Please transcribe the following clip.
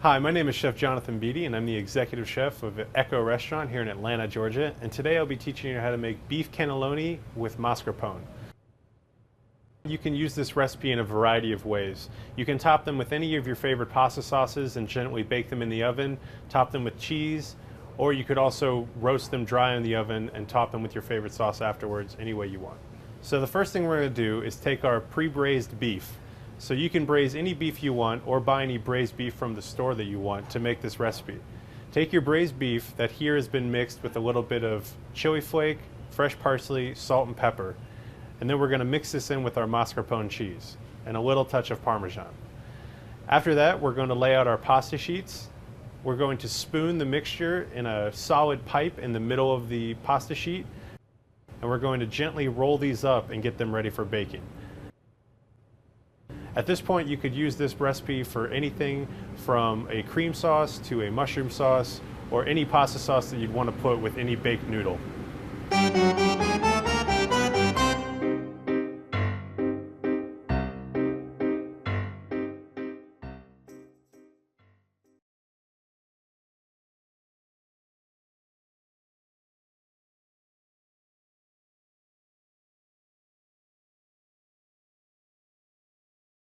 Hi, my name is Chef Jonathan Beatty, and I'm the executive chef of Echo Restaurant here in Atlanta, Georgia. And today I'll be teaching you how to make beef cannelloni with mascarpone. You can use this recipe in a variety of ways. You can top them with any of your favorite pasta sauces and gently bake them in the oven, top them with cheese, or you could also roast them dry in the oven and top them with your favorite sauce afterwards, any way you want. So the first thing we're going to do is take our pre-braised beef. So you can braise any beef you want or buy any braised beef from the store that you want to make this recipe. Take your braised beef that here has been mixed with a little bit of chili flake, fresh parsley, salt and pepper. And then we're going to mix this in with our mascarpone cheese and a little touch of Parmesan. After that, we're going to lay out our pasta sheets. We're going to spoon the mixture in a solid pipe in the middle of the pasta sheet. And we're going to gently roll these up and get them ready for baking. At this point, you could use this recipe for anything from a cream sauce to a mushroom sauce or any pasta sauce that you'd want to put with any baked noodle.